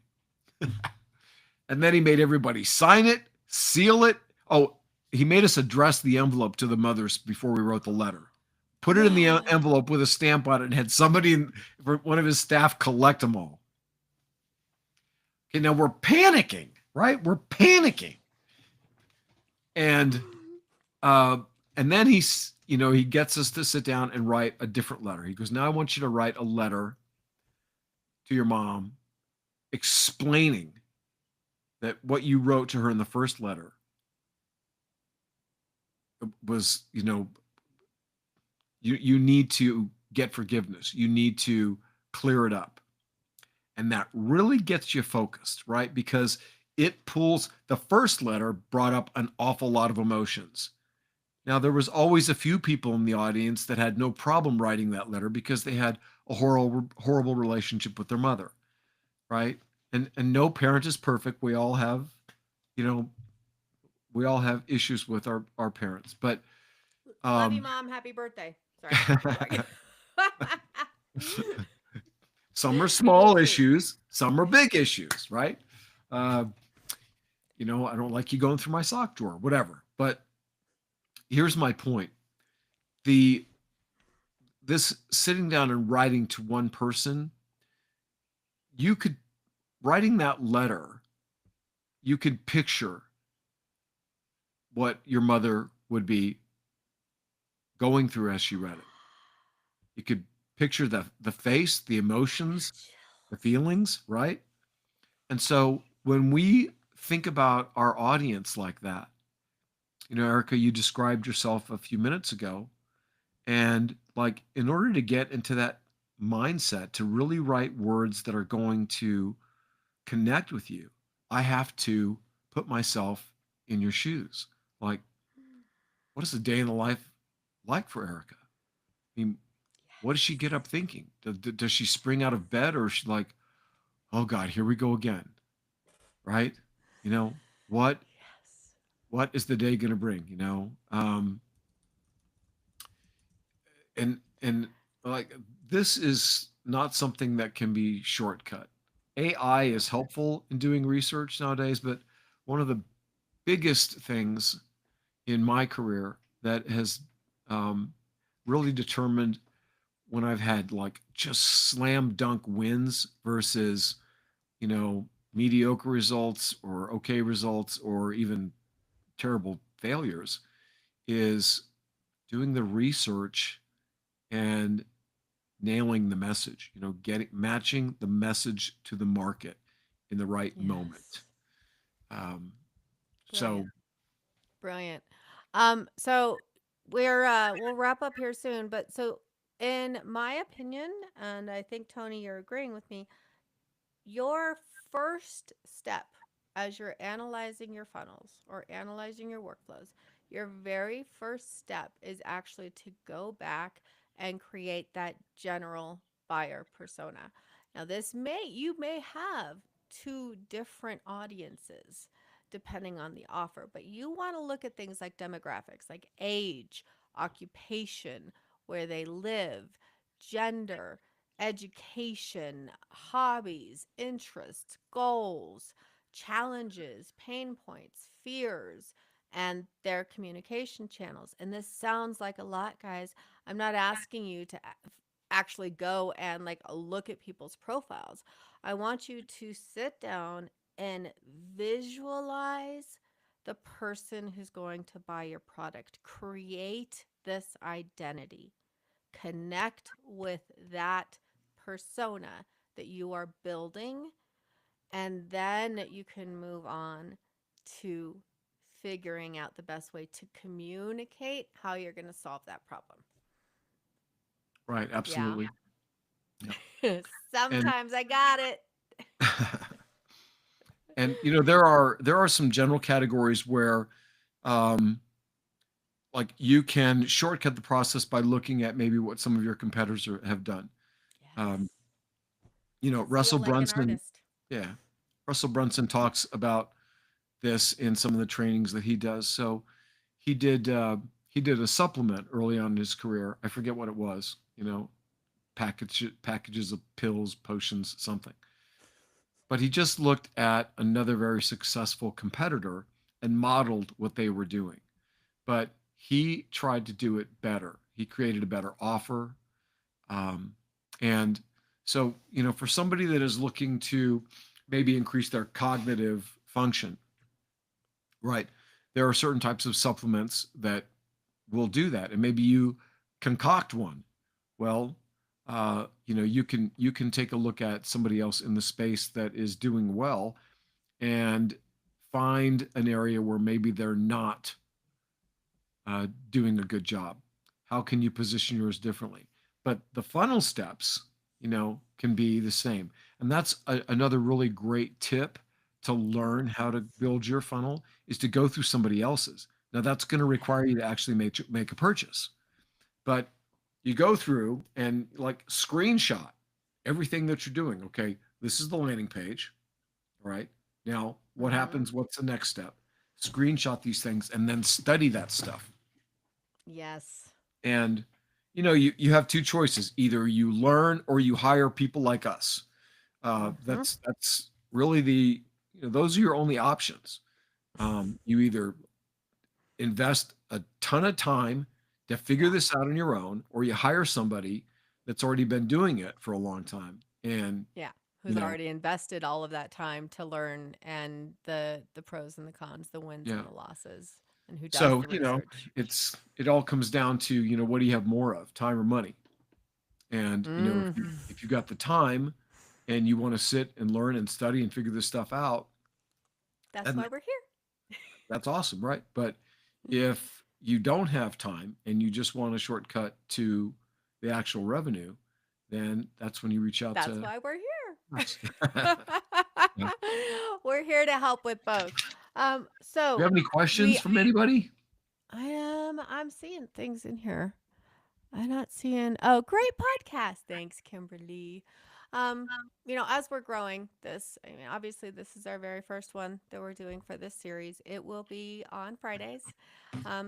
And then he made everybody sign it, seal it. Oh, he made us address the envelope to the mothers before we wrote the letter. Put it in the envelope with a stamp on it and had somebody, one of his staff, collect them all. Okay, now we're panicking, right? We're panicking. And uh, and then he gets us to sit down and write a different letter. He goes, now I want you to write a letter to your mom explaining that what you wrote to her in the first letter was, you need to get forgiveness. You need to clear it up. And that really gets you focused, right? Because it pulls the first letter brought up an awful lot of emotions. Now, there was always a few people in the audience that had no problem writing that letter because they had a horrible relationship with their mother, right? And no parent is perfect. You know, we all have issues with our parents, but Love you, um, Mom. Happy birthday. Sorry. Keep going. some are You're really small sweet. issues, some are big issues, right? Uh, I don't like you going through my sock drawer, whatever. But here's my point: the this sitting down and writing to one person, you could writing that letter, you could picture what your mother would be going through as she read it. You could picture the face, the emotions, the feelings, right? And so when we think about our audience like that, Erica, you described yourself a few minutes ago. And like, in order to get into that mindset, to really write words that are going to connect with you, I have to put myself in your shoes. Like, what is a day in the life like for Erica? I mean, what does she get up thinking? Does she spring out of bed, or is she like, oh God, here we go again? Right? You know, what Yes. what is the day going to bring? And like, this is not something that can be shortcut. AI is helpful in doing research nowadays, but one of the biggest things in my career that has um, really determined when I've had like just slam dunk wins versus, mediocre results or okay results or even terrible failures is doing the research and nailing the message, getting matching the message to the market in the right moment. Yes. Um, so Brilliant. Brilliant. So we'll wrap up here soon, but so in my opinion, and I think Tony, you're agreeing with me, your first step as you're analyzing your funnels or analyzing your workflows, your very first step is actually to go back and create that general buyer persona. Now, you may have two different audiences depending on the offer, but you want to look at things like demographics, like age, occupation, where they live, gender, education, hobbies, interests, goals, challenges, pain points, fears, and their communication channels. And this sounds like a lot, guys. I'm not asking you to actually go and like look at people's profiles. I want you to sit down and visualize the person who's going to buy your product. Create this identity, connect with that persona that you are building, and then you can move on to figuring out the best way to communicate how you're going to solve that problem. Right. Yeah. Absolutely. Yeah. And Sometimes I got it. and there are some general categories where um like you can shortcut the process by looking at maybe what some of your competitors have done. Um, Yes. Russell Feel like an Brunson, artist. yeah, Russell Brunson talks about this in some of the trainings that he does. So he did uh, he did a supplement early on in his career. I forget what it was. Packages of pills, potions, something. But he just looked at another very successful competitor and modeled what they were doing. But he tried to do it better. He created a better offer. Um, and so, for somebody that is looking to maybe increase their cognitive function, right, there are certain types of supplements that will do that. And maybe you concoct one. Well, you can take a look at somebody else in the space that is doing well and find an area where maybe they're not doing a good job. How can you position yours differently? But the funnel steps, can be the same. And that's another really great tip to learn how to build your funnel is to go through somebody else's. Now that's going to require you to actually make a purchase. But you go through and like screenshot everything that you're doing. Okay, this is the landing page. All right. Now, what Mm-hmm. happens? What's the next step? Screenshot these things and then study that stuff. Yes. And you have two choices: either you learn or you hire people like us. Mm-hmm. That's really those are your only options. You either invest a ton of time to figure Yeah. this out on your own, or you hire somebody that's already been doing it for a long time. And Yeah. you Who's know, already invested all of that time to learn and the pros and the cons, the wins and yeah. the losses, and who does So the research. it all comes down to what do you have more of, time or money? And Mm. if you got the time and you want to sit and learn and study and figure this stuff out, That's and why we're here. that's awesome, right? But if you don't have time and you just want a shortcut to the actual revenue, then that's when you reach out That's to why we're us. here. Yeah. We're here to help with both. Do you So have any questions we from anybody? I'm seeing things in here. I'm not seeing. Oh, great podcast. Thanks, Kimberly. Um, as we're growing this, I mean, obviously, this is our very first one that we're doing for this series. It will be on Fridays,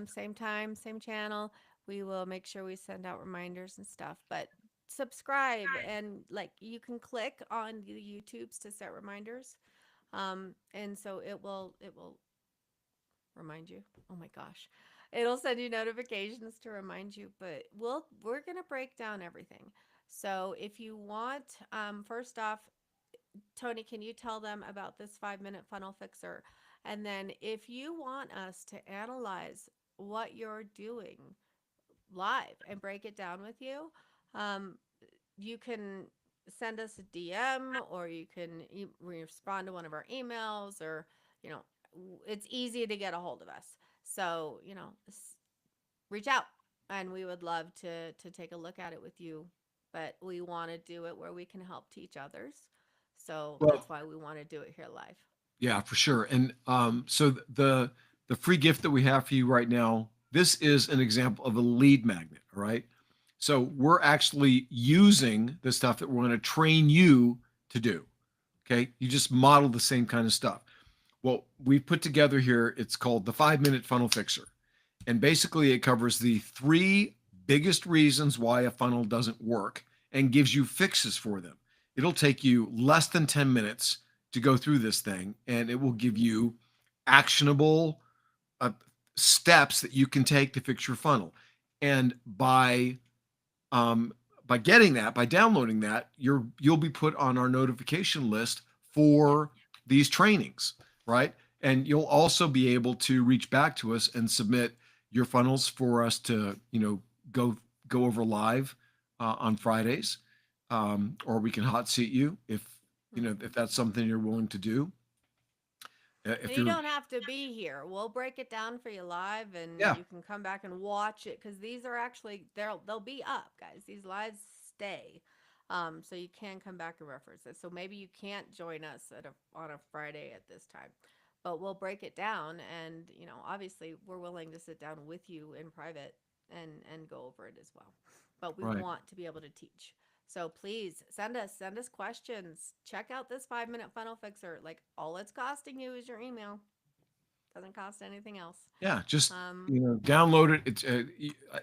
same time, same channel. We will make sure we send out reminders and stuff. But subscribe and like you can click on the YouTubes to set reminders. And so it will remind you. Oh my gosh. It'll send you notifications to remind you, but we're going to break down everything. So if you want first off, Tony, can you tell them about this 5-minute funnel fixer? And then if you want us to analyze what you're doing live and break it down with you, um, you can send us a DM or you can respond to one of our emails or, you know, it's easy to get a hold of us. So, reach out and we would love to take a look at it with you. But we want to do it where we can help teach others. So Well, that's why we want to do it here live. yeah, for sure. And so the free gift that we have for you right now, this is an example of a lead magnet. All right. So we're actually using the stuff that we're going to train you to do. Okay. You just model the same kind of stuff. Well, we've put together here, it's called the 5-minute funnel fixer. And basically, it covers the three biggest reasons why a funnel doesn't work and gives you fixes for them. It'll take you less than 10 minutes to go through this thing, and it will give you actionable uh, steps that you can take to fix your funnel. And um, by getting that, by downloading that, you'll be put on our notification list Yeah. for these trainings, right? And you'll also be able to reach back to us and submit your funnels for us to, go go over live on Fridays, or we can hot seat you if Mm-hmm. if that's something you're willing to do. And If you you're, don't have to be here. We'll break it down for you live, and yeah, you can come back and watch it because these are actually they'll be up, guys. These lives stay, so you can come back and reference it. So maybe you can't join us on a Friday at this time, but we'll break it down, and obviously we're willing to sit down with you in private and go over it as well. But we right. want to be able to teach. So please send us questions. Check out this 5 minute funnel fixer. Like all it's costing you is your email. Doesn't cost anything else. Yeah, just Um, download it. It's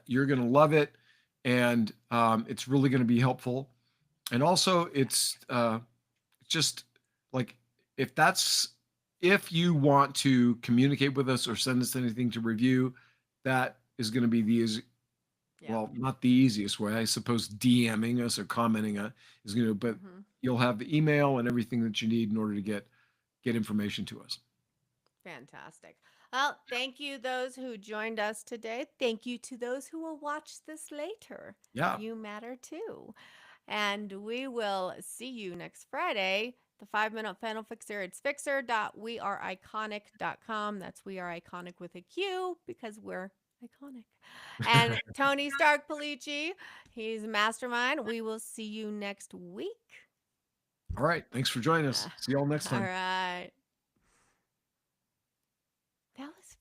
you're gonna love it, and it's really gonna be helpful. And also, yeah, it's just like if that's if you want to communicate with us or send us anything to review, that is going to be the easy, yeah. well, not the easiest way. I suppose DMing us or commenting is going to, but Hmm. you'll have the email and everything that you need in order to get information to us. Fantastic. Well, thank you those who joined us today. Thank you to those who will watch this later. Yeah. You matter too. And we will see you next Friday. The 5 minute funnel fixer. It's fixer.weareiconic.com. That's we are iconic with a Q because we're iconic. And Tony Stark Polici, he's mastermind. We will see you next week. All right. Thanks for joining us. Uh, See you all next all time. right. That was